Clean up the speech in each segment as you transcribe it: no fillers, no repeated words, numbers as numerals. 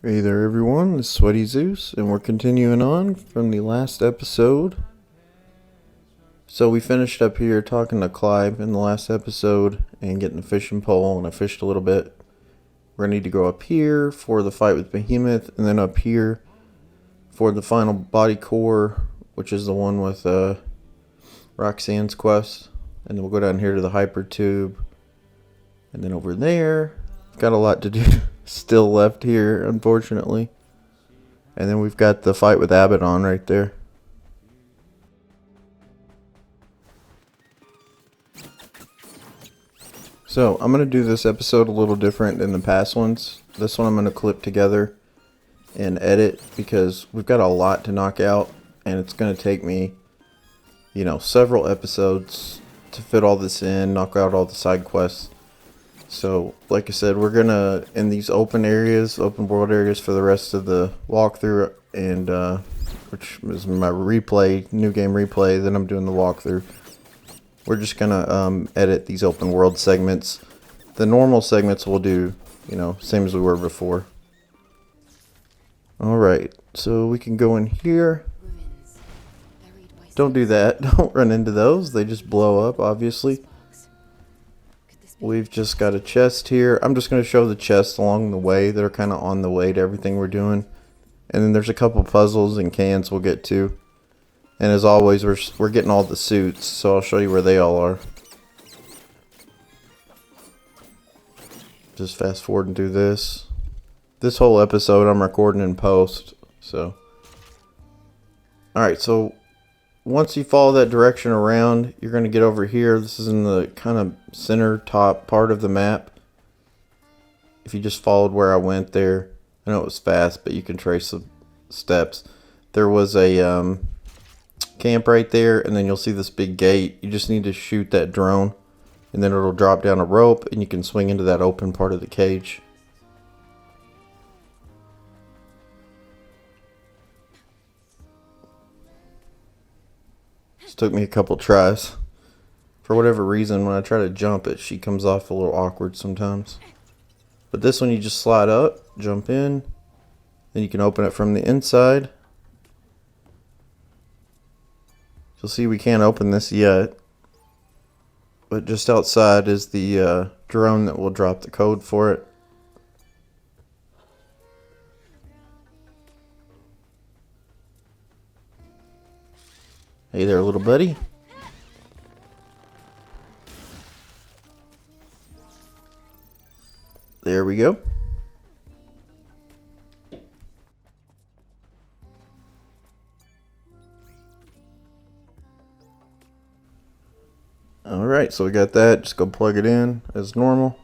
Hey there, everyone. It's Sweaty Zeus, and we're continuing on from the last episode. So we finished up here talking to Clive in the last episode and getting a fishing pole, and I fished a little bit. We're gonna need to go up here for the fight with Behemoth, and then up here for the final body core, which is the one with Roxanne's quest. And then we'll go down here to the hyper tube, and then over there. Got a lot to do still left here, unfortunately. And then we've got the fight with Abbadon right there. So I'm going to do this episode a little different than the past ones. This one I'm going to clip together and edit because we've got a lot to knock out. And it's going to take me, several episodes to fit all this in, knock out all the side quests. So, like I said, we're going to, in these open world areas for the rest of the walkthrough, and which is my new game replay, then I'm doing the walkthrough. We're just going to edit these open world segments. The normal segments we'll do, same as we were before. Alright, so we can go in here. Don't do that. Don't run into those. They just blow up, obviously. We've just got a chest here. I'm just going to show the chests along the way that are kind of on the way to everything we're doing. And then there's a couple puzzles and cans we'll get to. And as always, we're getting all the suits, so I'll show you where they all are. Just fast forwarding through this. This whole episode I'm recording in post, so. Alright, so once you follow that direction around, you're going to get over here. This is in the kind of center top part of the map. If you just followed where I went there, I know it was fast, but you can trace the steps. There was a camp right there, and then you'll see this big gate. You just need to shoot that drone, and then it'll drop down a rope, and you can swing into that open part of the cage. Took me a couple tries. For whatever reason, when I try to jump it, she comes off a little awkward sometimes. But this one, you just slide up, jump in, then you can open it from the inside. You'll see we can't open this yet, but just outside is the drone that will drop the code for it. Hey there, little buddy. There we go. Alright, so we got that. Just go plug it in as normal.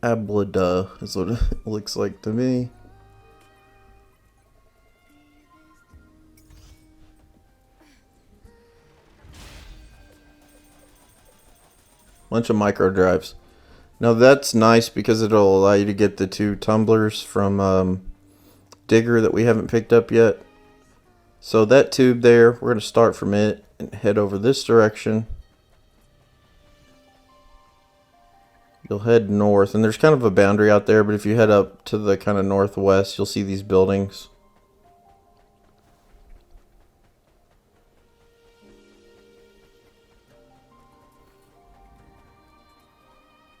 Abbadon is what it looks like to me. Bunch of micro drives. Now that's nice because it'll allow you to get the 2 tumblers from Digger that we haven't picked up yet. So that tube there, we're going to start from it and head over this direction. You'll head north, and there's kind of a boundary out there, but if you head up to the kind of northwest, you'll see these buildings.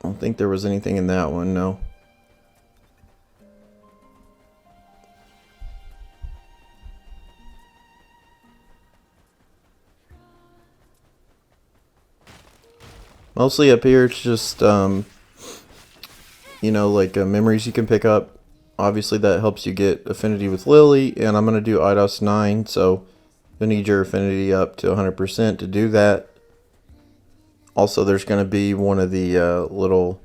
I don't think there was anything in that one, no. Mostly up here, it's just, memories you can pick up. Obviously, that helps you get affinity with Lily, and I'm going to do IDOS 9, so you'll need your affinity up to 100% to do that. Also, there's going to be one of the little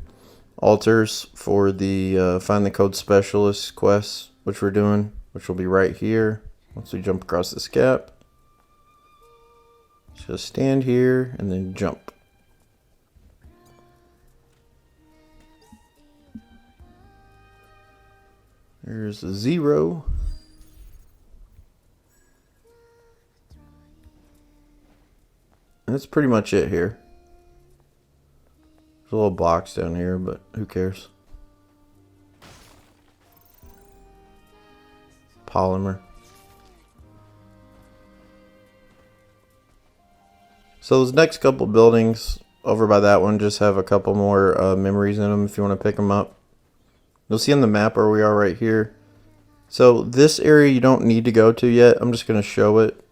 altars for the Find the Code Specialist quests, which we're doing, which will be right here once we jump across this gap. Just stand here and then jump. There's a 0. That's pretty much it here. There's a little box down here, but who cares? Polymer. So those next couple buildings over by that one just have a couple more memories in them if you want to pick them up. You'll see on the map where we are right here. So this area you don't need to go to yet. I'm just going to show it.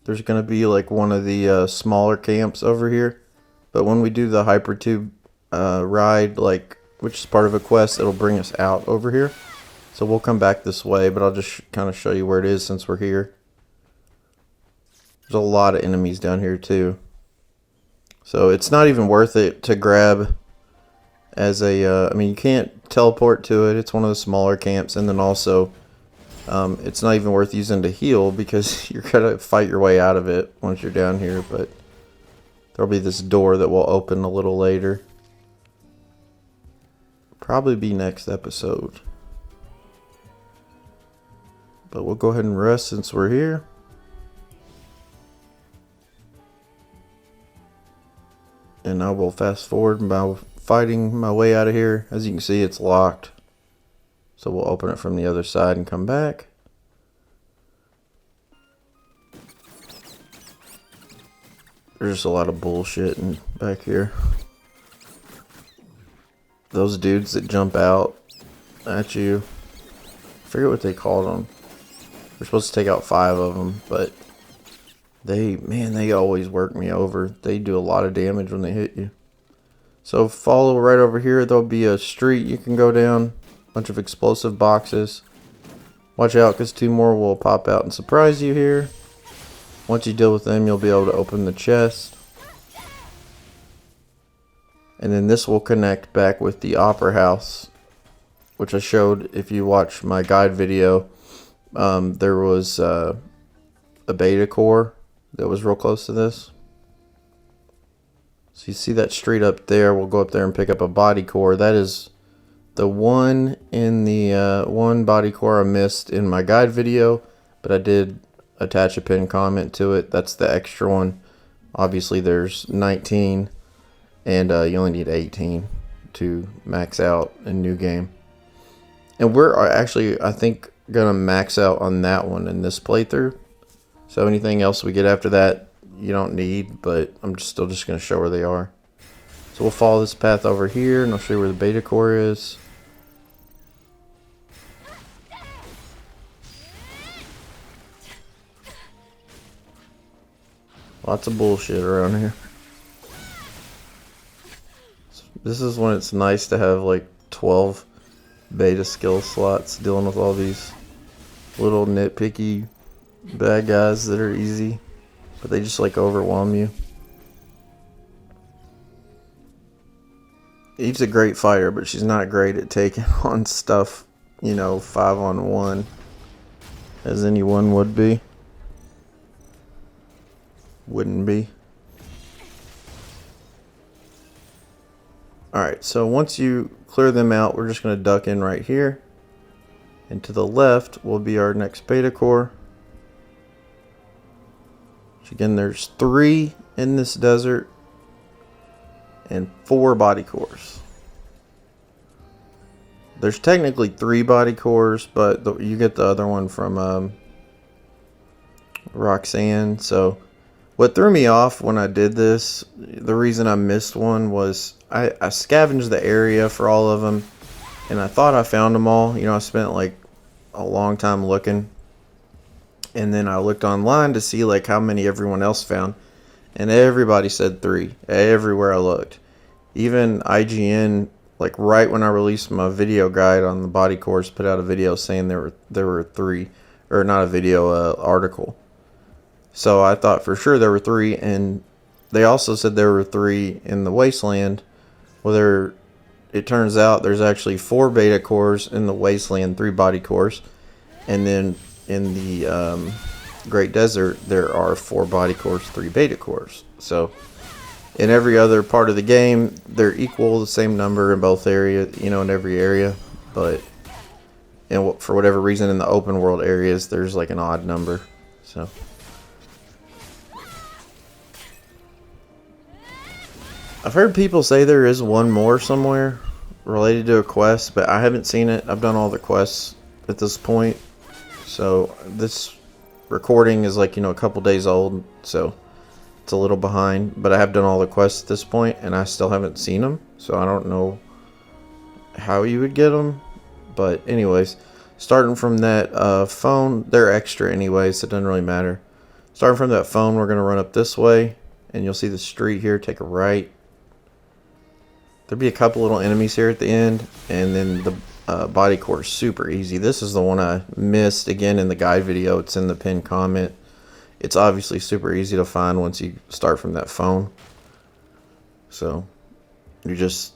There's going to be like one of the smaller camps over here. But when we do the hypertube ride, like which is part of a quest, it'll bring us out over here. So we'll come back this way, but I'll just kind of show you where it is since we're here. There's a lot of enemies down here too. So it's not even worth it to grab as a, I mean, you can't teleport to it. It's one of the smaller camps. And then also, it's not even worth using to heal because you're going to fight your way out of it once you're down here. But there'll be this door that will open a little later. Probably be next episode. But we'll go ahead and rest since we're here. And I will fast forward by fighting my way out of here. As you can see, it's locked. So we'll open it from the other side and come back. There's just a lot of bullshit back here. Those dudes that jump out at you. I forget what they called them. We're supposed to take out 5 of them, but they always work me over. They do a lot of damage when they hit you. So follow right over here. There'll be a street you can go down. A bunch of explosive boxes. Watch out because 2 more will pop out and surprise you here. Once you deal with them, you'll be able to open the chest. And then this will connect back with the Opera House, which I showed if you watch my guide video. There was a beta core that was real close to this. So you see that street up there. We'll go up there and pick up a body core. That is the one in the one body core I missed in my guide video, but I did attach a pinned comment to it. That's the extra one. Obviously there's 19 and you only need 18 to max out in new game. And we're actually, I think, gonna max out on that one in this playthrough. So anything else we get after that you don't need, but I'm still just gonna show where they are. So we'll follow this path over here and I'll show you where the beta core is. Lots of bullshit around here. This is when it's nice to have like 12 beta skill slots dealing with all these little nitpicky bad guys that are easy, but they just like overwhelm you. Eve's a great fighter, but she's not great at taking on stuff, you know, 5-on-1 as anyone would be. Wouldn't be. Alright, so once you clear them out, we're just going to duck in right here. And to the left will be our next beta core. Which again, there's 3 in this desert and 4 body cores. There's technically 3 body cores, but you get the other one from Roxanne. So what threw me off when I did this, the reason I missed one was I scavenged the area for all of them, and I thought I found them all. You know, I spent like a long time looking, and then I looked online to see like how many everyone else found, and everybody said 3 everywhere I looked. Even IGN, like right when I released my video guide on the body cores, put out a video saying there were 3, or not a video, article. So I thought for sure there were 3, and they also said there were 3 in the Wasteland. Well, it turns out there's actually 4 beta cores in the Wasteland, 3 body cores, and then in the Great Desert there are 4 body cores, 3 beta cores. So in every other part of the game, they're equal, the same number in both areas, you know, in every area, but for whatever reason in the open world areas, there's like an odd number. So I've heard people say there is one more somewhere related to a quest, but I haven't seen it. I've done all the quests at this point. So this recording is like, a couple days old, so it's a little behind. But I have done all the quests at this point, and I still haven't seen them. So I don't know how you would get them. But anyways, starting from that phone, they're extra anyways, so it doesn't really matter. Starting from that phone, we're going to run up this way, and you'll see the street here. Take a right. There'll be a couple little enemies here at the end, and then the body core is super easy. This is the one I missed again in the guide video. It's in the pinned comment. It's obviously super easy to find once you start from that phone. So you just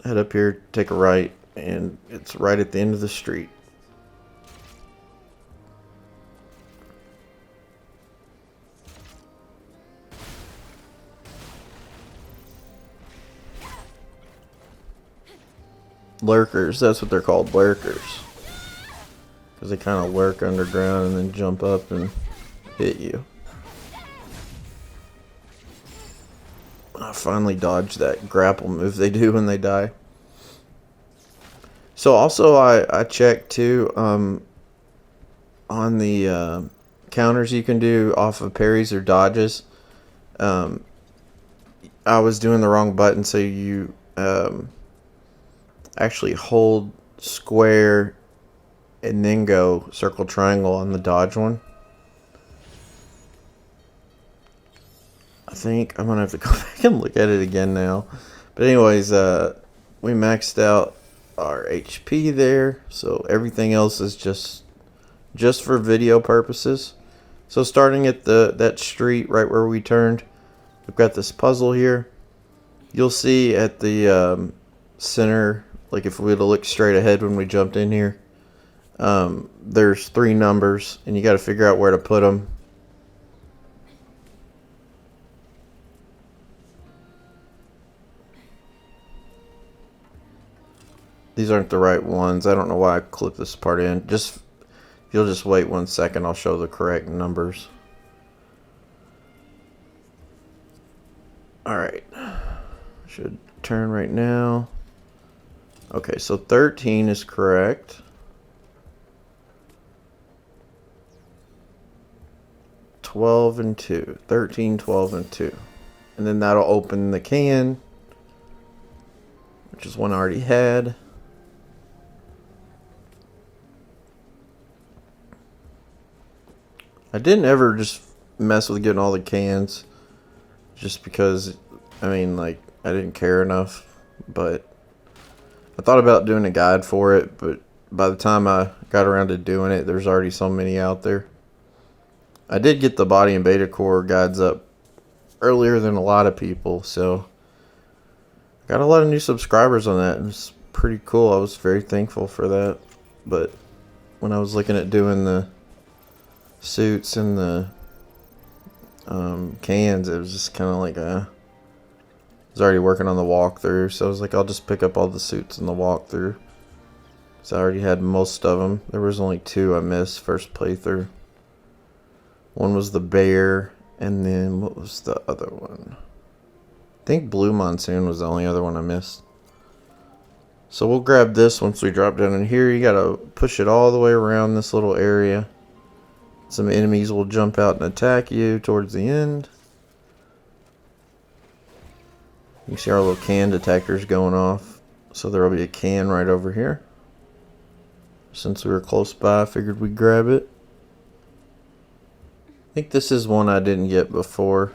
head up here, take a right, and it's right at the end of the street. Lurkers, that's what they're called, lurkers. Because they kind of lurk underground and then jump up and hit you. I finally dodged that grapple move they do when they die. So also I checked too on the counters you can do off of parries or dodges. I was doing the wrong button, so you actually hold square and then go circle triangle on the dodge one. I think I'm gonna have to go back and look at it again now. But anyways, we maxed out our HP there, so everything else is just for video purposes. So starting at that street right where we turned, we've got this puzzle here. You'll see at the center, like if we were to look straight ahead when we jumped in here, there's 3 numbers, and you got to figure out where to put them. These aren't the right ones. I don't know why I clipped this part in. If you'll just wait 1 second, I'll show the correct numbers. Alright. Should turn right now. Okay, so 13 is correct. 12 and 2. 13, 12, and 2. And then that'll open the can, which is one I already had. I didn't ever just mess with getting all the cans, just because, I mean, like, I didn't care enough. But I thought about doing a guide for it, but by the time I got around to doing it, there's already so many out there. I did get the body and beta core guides up earlier than a lot of people, so I got a lot of new subscribers on that, and it's pretty cool. I was very thankful for that. But when I was looking at doing the suits and the cans, it was just kind of like I was already working on the walkthrough, so I was like, I'll just pick up all the suits in the walkthrough. So I already had most of them. There was only 2 I missed first playthrough. One was the bear, and then what was the other one? I think Blue Monsoon was the only other one I missed. So we'll grab this once we drop down in here. You gotta push it all the way around this little area. Some enemies will jump out and attack you towards the end. You see our little can detectors going off. So there will be a can right over here. Since we were close by, I figured we'd grab it. I think this is one I didn't get before.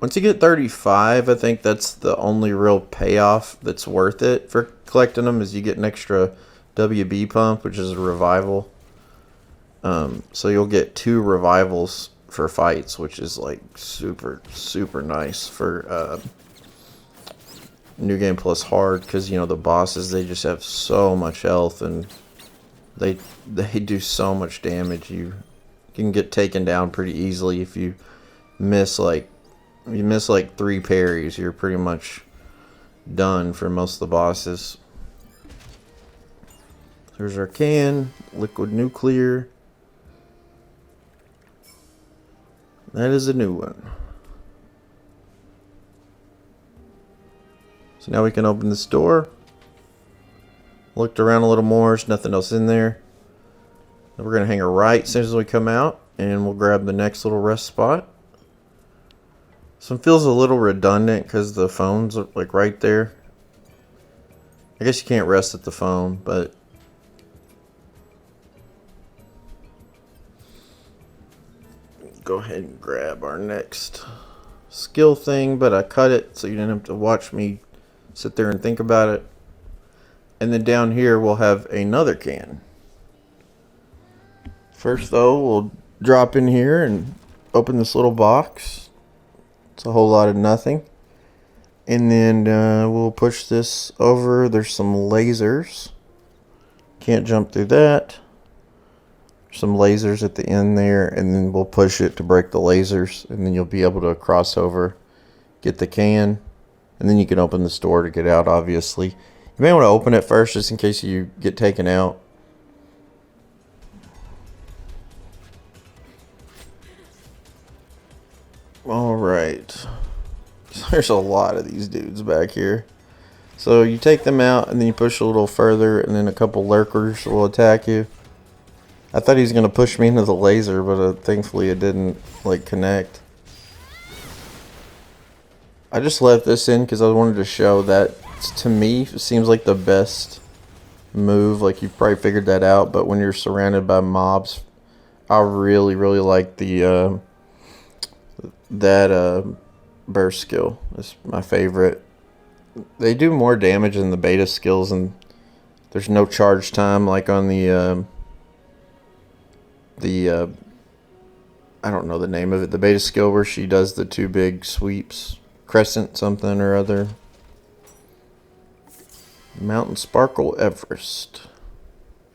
Once you get 35, I think that's the only real payoff that's worth it for collecting them, is you get an extra WB pump, which is a revival. So you'll get 2 revivals for fights, which is like super nice for New Game Plus Hard, because the bosses, they just have so much health, and they do so much damage. You can get taken down pretty easily if you miss like 3 parries. You're pretty much done for most of the bosses. There's our can, liquid nuclear. That is a new one. So now we can open this door. Looked around a little more. There's nothing else in there. Then we're going to hang a right as soon as we come out. And we'll grab the next little rest spot. This one feels a little redundant because the phone's like right there. I guess you can't rest at the phone, but... go ahead and grab our next skill thing, but I cut it so you didn't have to watch me sit there and think about it. And then down here we'll have another can. First though, we'll drop in here and open this little box. It's a whole lot of nothing. And then we'll push this over. There's some lasers. Can't jump through that. Some lasers at the end there, and then we'll push it to break the lasers, and then you'll be able to cross over, get the can, and then you can open the door to get out, obviously. You may want to open it first just in case you get taken out. Alright. There's a lot of these dudes back here. So you take them out, and then you push a little further, and then a couple lurkers will attack you. I thought he was going to push me into the laser, but thankfully it didn't, like, connect. I just left this in because I wanted to show that, to me, seems like the best move. Like, you've probably figured that out, but when you're surrounded by mobs, I really, really like the, burst skill. It's my favorite. They do more damage than the beta skills, and there's no charge time like on the I don't know the name of it, the beta skill where she does the two big sweeps, crescent something or other. Mountain Sparkle Everest.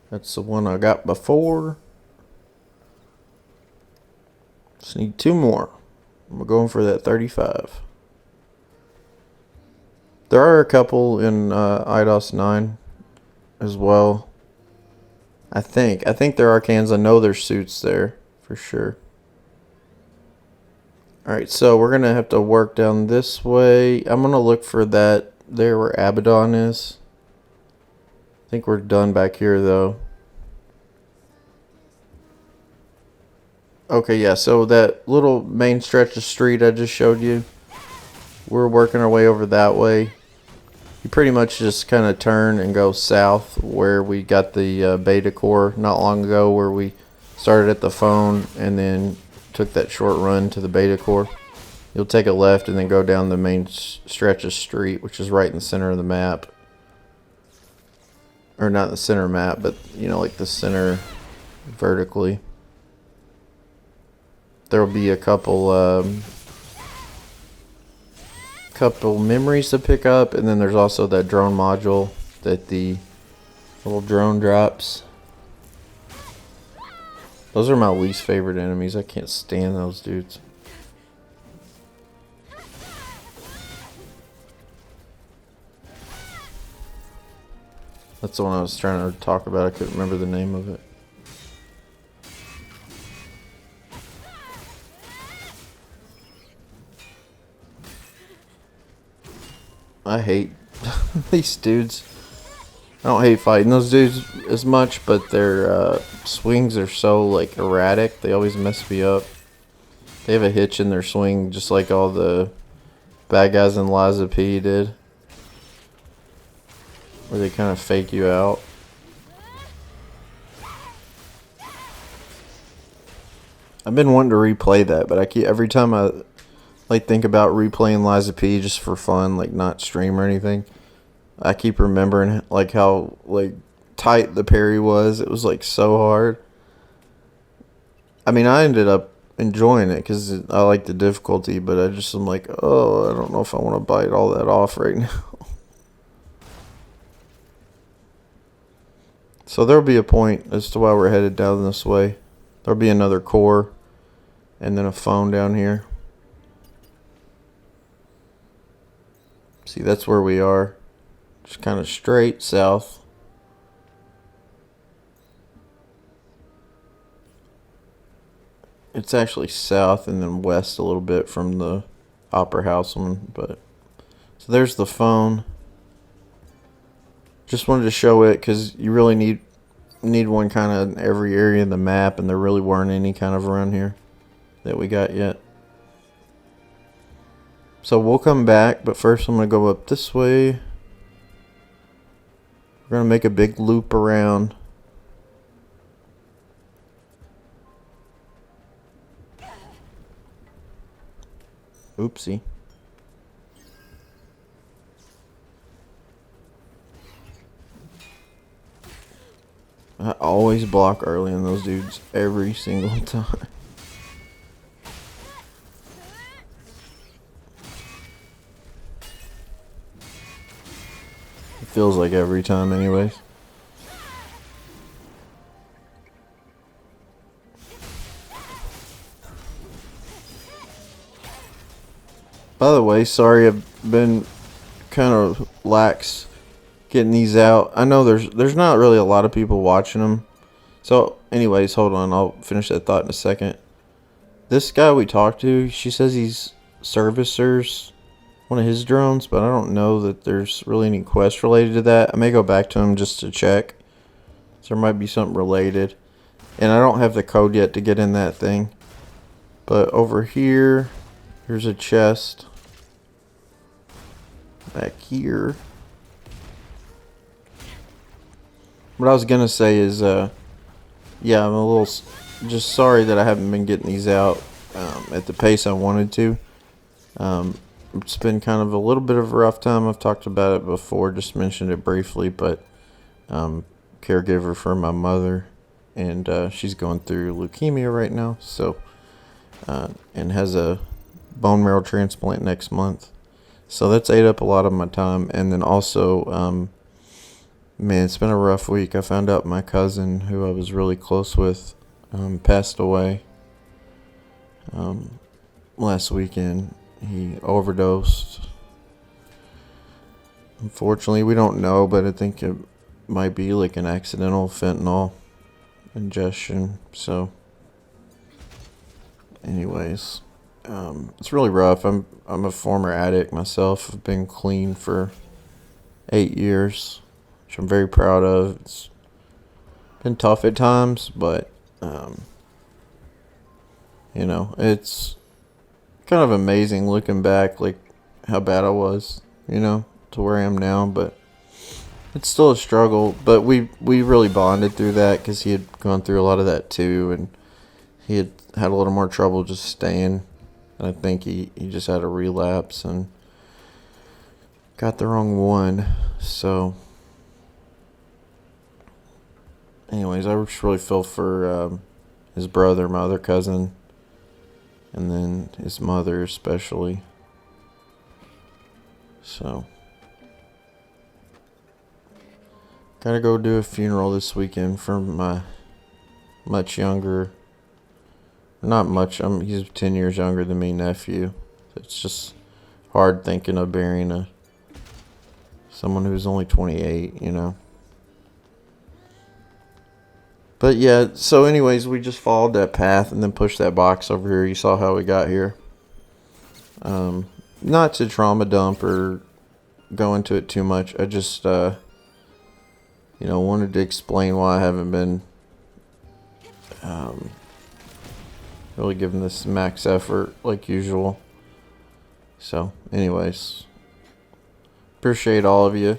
That's the one I got before. Just need two more. I'm going for that 35. There are a couple in IDOS 9 as well. I think there are cans. I know there's suits there for sure. Alright, so we're going to have to work down this way. I'm going to look for that there where Abbadon is. I think we're done back here though. Okay, yeah, so that little main stretch of street I just showed you, we're working our way over that way. You pretty much just kind of turn and go south where we got the beta core not long ago, where we started at the phone and then took that short run to the beta core. You'll take a left and then go down the main stretch of street, which is right in the center of the map. Or not the center map, but you know, like the center vertically. There will be a couple memories to pick up, and then there's also that drone module that the little drone drops. Those are my least favorite enemies. I can't stand those dudes. That's the one I was trying to talk about. I couldn't remember the name of it. I hate these dudes. I don't hate fighting those dudes as much, but their swings are so like erratic. They always mess me up. They have a hitch in their swing, just like all the bad guys in Liza P did, where they kind of fake you out. I've been wanting to replay that, but I keep every time I like think about replaying Liza P just for fun, like not stream or anything, I keep remembering like how like tight the parry was. It was like so hard. I mean, I ended up enjoying it because I like the difficulty, but I'm like, oh, I don't know if I want to bite all that off right now. So there'll be a point as to why we're headed down this way. There'll be another core and then a phone down here. See, that's where we are. Just kind of straight south. It's actually south and then west a little bit from the Opera House one. But so there's the phone. Just wanted to show it because you really need one kind of in every area in the map, and there really weren't any kind of around here that we got yet. So we'll come back, but first I'm going to go up this way. We're going to make a big loop around. Oopsie. I always block early on those dudes every single time. It feels like every time anyways. By the way, sorry I've been kind of lax getting these out. I know there's not really a lot of people watching them. So anyways, hold on, I'll finish that thought in a second. This guy we talked to, she says he's servicers one of his drones, but I don't know that there's really any quest related to that. I may go back to him just to check. So there might be something related. And I don't have the code yet to get in that thing. But over here, here's a chest. Back here. What I was going to say is, yeah, I'm a little just sorry that I haven't been getting these out at the pace I wanted to. It's been kind of a little bit of a rough time. I've talked about it before, just mentioned it briefly, but caregiver for my mother, and she's going through leukemia right now, so and has a bone marrow transplant next month. So that's ate up a lot of my time. And then also, man, it's been a rough week. I found out my cousin, who I was really close with, passed away last weekend. He overdosed. Unfortunately, we don't know, but I think it might be like an accidental fentanyl ingestion. So, anyways, it's really rough. I'm a former addict myself. I've been clean for 8 years, which I'm very proud of. It's been tough at times, but you know, it's kind of amazing looking back, like how bad I was, you know, to where I am now. But it's still a struggle. But we really bonded through that because he had gone through a lot of that too, and he had a little more trouble just staying. And I think he just had a relapse and got the wrong one. So, anyways, I just really feel for his brother, my other cousin, and then his mother especially. So, gotta go do a funeral this weekend for my much younger, not much, he's 10 years younger than me, nephew. It's just hard thinking of burying someone who's only 28, you know. But yeah, so anyways, we just followed that path and then pushed that box over here. You saw how we got here. Not to trauma dump or go into it too much. I just, you know, wanted to explain why I haven't been really giving this max effort like usual. So, anyways, appreciate all of you.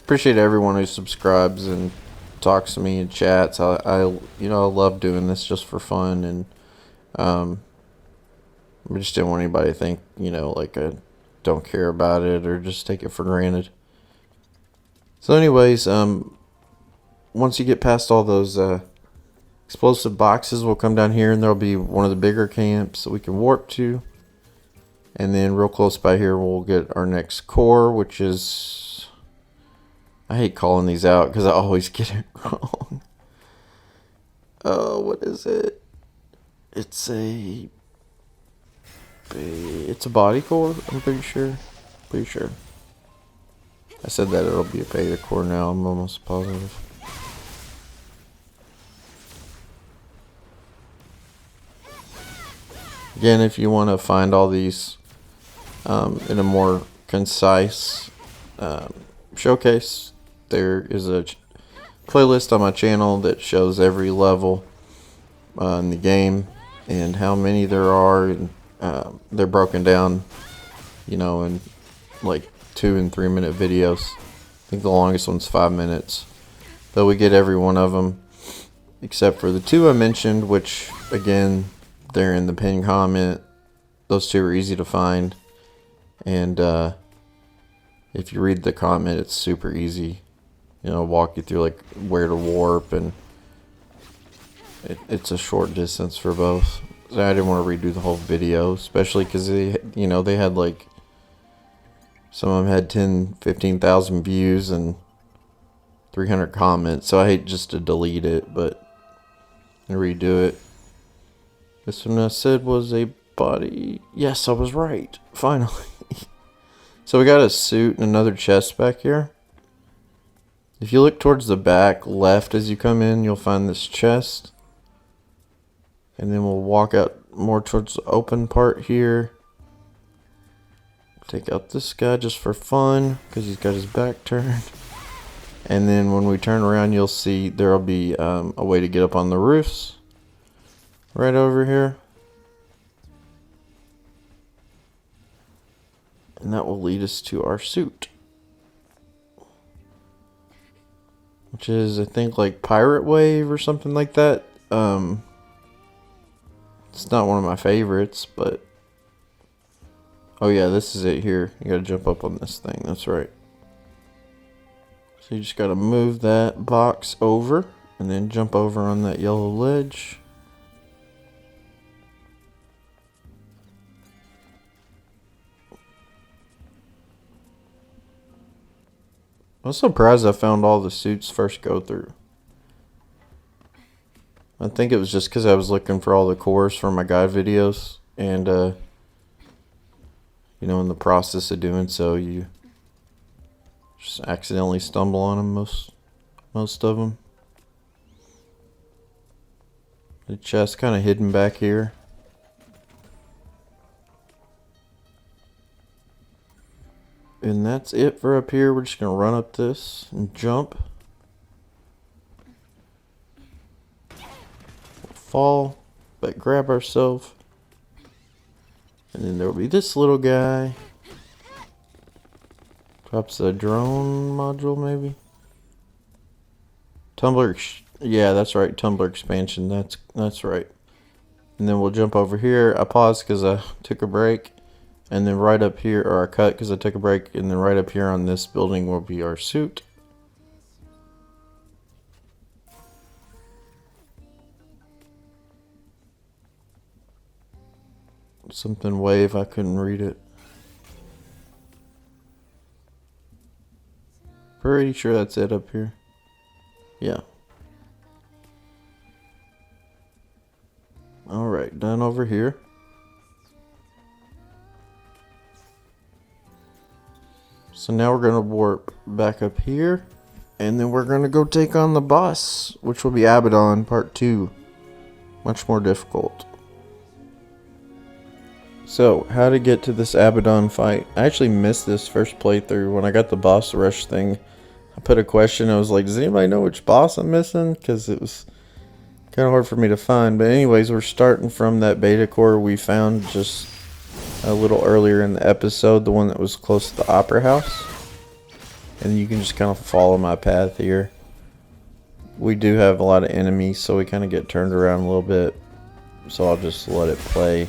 Appreciate everyone who subscribes and talks to me and chats. I you know, I love doing this just for fun, and I just didn't want anybody to think, you know, like I don't care about it or just take it for granted. So anyways, once you get past all those explosive boxes, we'll come down here and there'll be one of the bigger camps that we can warp to. And then real close by here, we'll get our next core, which is, I hate calling these out because I always get it wrong. Oh, what is it? It's a body core, I'm pretty sure. I said that it'll be a beta core now, I'm almost positive. Again, if you want to find all these in a more concise showcase, there is a playlist on my channel that shows every level in the game and how many there are, and they're broken down, you know, in like 2 and 3 minute videos. I think the longest one's 5 minutes, but we get every one of them except for the 2 I mentioned, which again, they're in the pinned comment. Those 2 are easy to find, and if you read the comment, it's super easy. You know, walk you through like where to warp, and it's a short distance for both. So I didn't want to redo the whole video, especially because they had like, some of them had 15,000 views and 300 comments. So I hate just to delete it, but redo it. This one I said was a body. Yes, I was right. Finally. So we got a suit and another chest back here. If you look towards the back left as you come in, you'll find this chest. And then we'll walk out more towards the open part here. Take out this guy just for fun, because he's got his back turned. And then when we turn around, you'll see there'll be a way to get up on the roofs. Right over here. And that will lead us to our suit. Which is, I think, like Pirate Wave or something like that. It's not one of my favorites, but... Oh yeah, this is it here. You gotta jump up on this thing, that's right. So you just gotta move that box over, and then jump over on that yellow ledge. I'm surprised I found all the suits first go through. I think it was just because I was looking for all the cores for my guide videos, and you know, in the process of doing so, you just accidentally stumble on them, most of them. The chest kind of hidden back here. And that's it for up here. We're just going to run up this and jump. We'll fall, but grab ourselves. And then there will be this little guy. Drops a drone module, maybe? Tumbler, yeah, that's right. Tumbler expansion, that's right. And then we'll jump over here. I paused because I took a break. And then right up here, or I cut because I took a break, and then right up here on this building will be our suit. Something wave, I couldn't read it. Pretty sure that's it up here. Yeah. Alright, done over here. So now we're going to warp back up here, and then we're going to go take on the boss, which will be Abbadon Part 2. Much more difficult. So, how to get to this Abbadon fight. I actually missed this first playthrough. When I got the boss rush thing, I put a question. I was like, does anybody know which boss I'm missing? Because it was kind of hard for me to find. But anyways, we're starting from that beta core we found just a little earlier in the episode, the one that was close to the Opera House. And you can just kind of follow my path here. We do have a lot of enemies, so we kind of get turned around a little bit. So I'll just let it play.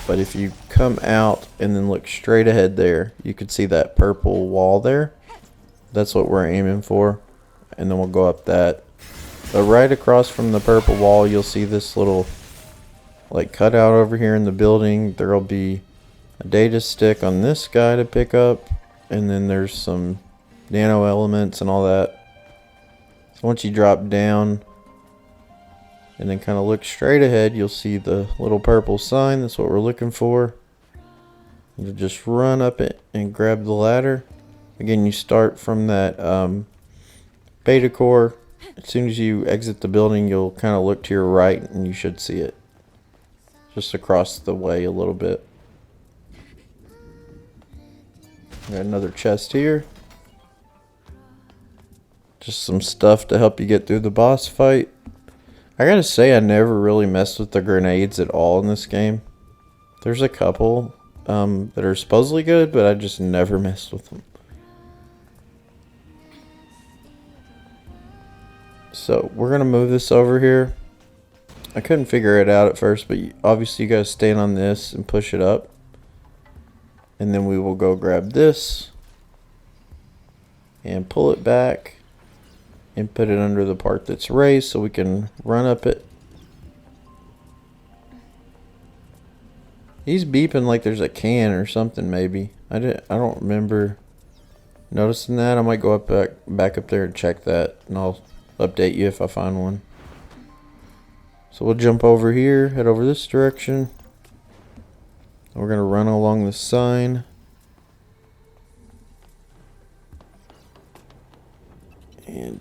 But if you come out and then look straight ahead there, you can see that purple wall there. That's what we're aiming for. And then we'll go up that. But right across from the purple wall, you'll see this little like cutout over here in the building. There'll be a data stick on this guy to pick up, and then there's some nano elements and all that. So once you drop down and then kind of look straight ahead, you'll see the little purple sign. That's what we're looking for. You just run up it and grab the ladder. Again, you start from that beta core. As soon as you exit the building, you'll kind of look to your right and you should see it. just across the way a little bit. Got another chest here. Just some stuff to help you get through the boss fight. I gotta say, I never really messed with the grenades at all in this game. There's a couple that are supposedly good, but I just never messed with them. So we're gonna move this over here. I couldn't figure it out at first, but obviously you gotta stand on this and push it up. And then we will go grab this and pull it back and put it under the part that's raised so we can run up it. He's beeping like there's a can or something, maybe. I don't remember noticing that. I might go back up there and check that, and I'll update you if I find one. So we'll jump over here, head over this direction. We're gonna run along the sign. And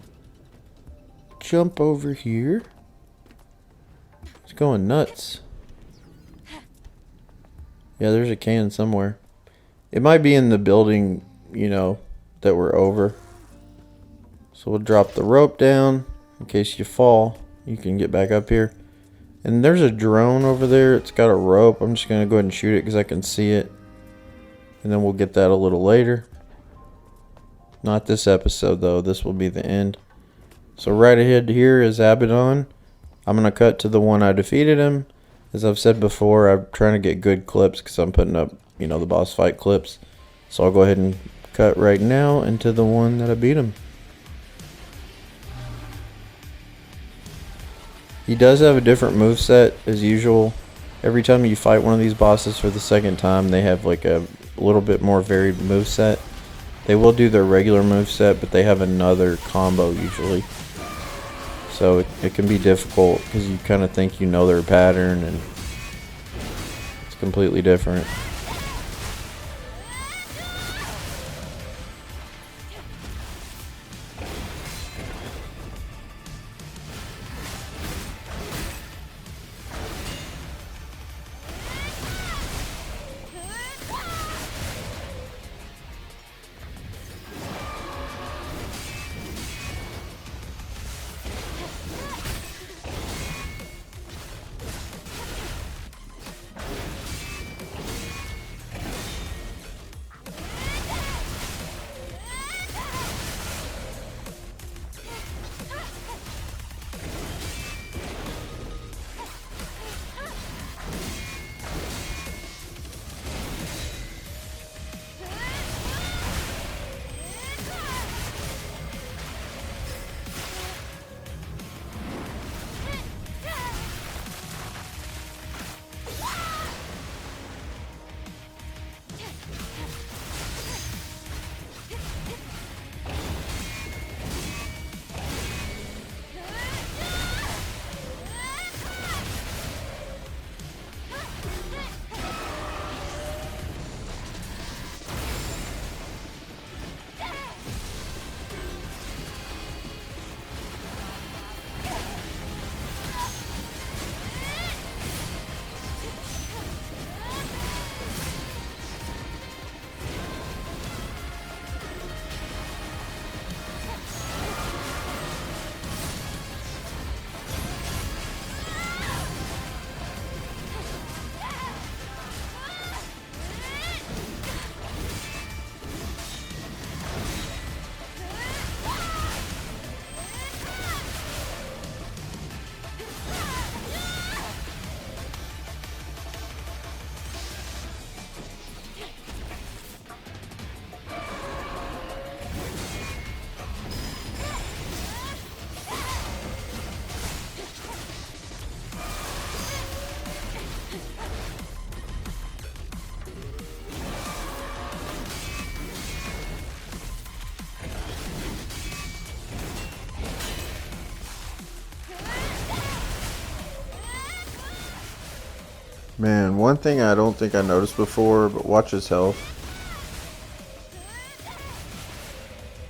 jump over here. It's going nuts. Yeah, there's a can somewhere. It might be in the building, you know, that we're over. So we'll drop the rope down in case you fall. You can get back up here. And there's a drone over there. It's got a rope. I'm just going to go ahead and shoot it because I can see it. And then we'll get that a little later. Not this episode, though. This will be the end. So right ahead here is Abbadon. I'm going to cut to the one I defeated him. As I've said before, I'm trying to get good clips because I'm putting up, you know, the boss fight clips. So I'll go ahead and cut right now into the one that I beat him. He does have a different moveset as usual. Every time you fight one of these bosses for the second time, they have like a little bit more varied moveset. They will do their regular moveset, but they have another combo usually. So it can be difficult because you kind of think you know their pattern and it's completely different. Man, one thing I don't think I noticed before, but watch his health.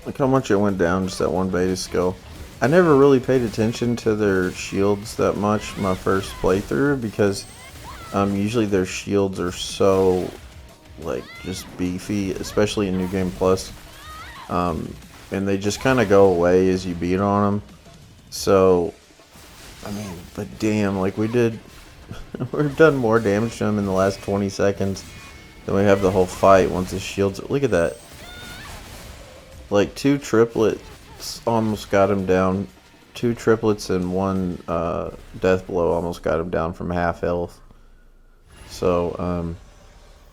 Look how much it went down just that one beta skill. I never really paid attention to their shields that much my first playthrough because Usually their shields are so, like, just beefy, especially in New Game Plus. And they just kind of go away as you beat on them. So, I mean, but damn, like we've done more damage to them in the last 20 seconds than we have the whole fight once his shields. Look at that. Like 2 triplets almost got him down. 2 triplets and 1 death blow almost got him down from half health. So,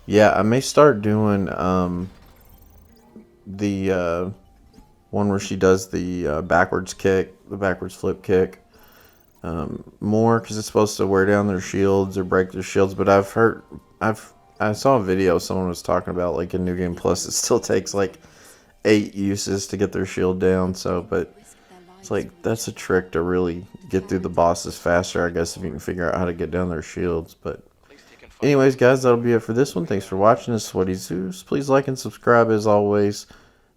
yeah, I may start doing the one where she does the backwards kick, the backwards flip kick, more because it's supposed to wear down their shields or break their shields. But I saw a video someone was talking about, like in New Game Plus, it still takes like 8 uses to get their shield down. So, but it's like that's a trick to really get through the bosses faster, I guess, if you can figure out how to get down their shields. But anyways, guys, that'll be it for this one. Thanks for watching. This is Sweaty Zeus. Please like and subscribe as always.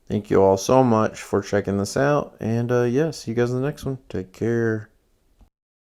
Thank you all so much for checking this out. And, yeah, see you guys in the next one. Take care.